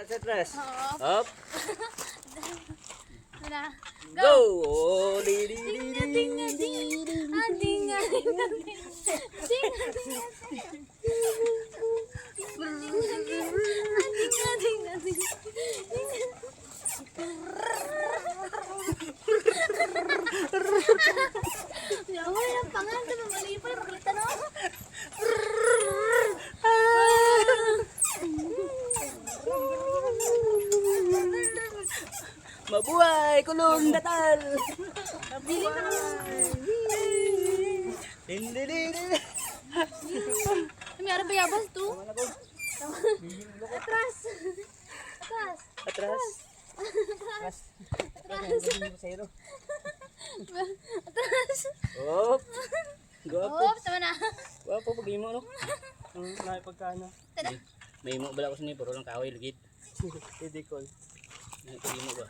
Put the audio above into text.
Atras. Hop. Hop. Na. Go! Oh, di di di Dinga, dinga, dinga. Ah, dinga, dinga, dinga. Dinga, dinga, dinga. Dinga, dinga, dinga. Ya Allah, yang pangan tuh memalipal kita no. Mabuhay! Kulong datal! Dili na Hindi di di. May ara bayabas tu. Atras. Atras. Atras. Atras. Atras. Hop. Gwapo. Oh, tama na. Gwapo pag imo no. May pagkano. May imo bala ko sa ni puro lang kahoy ligid. Hindi call. May imo ba?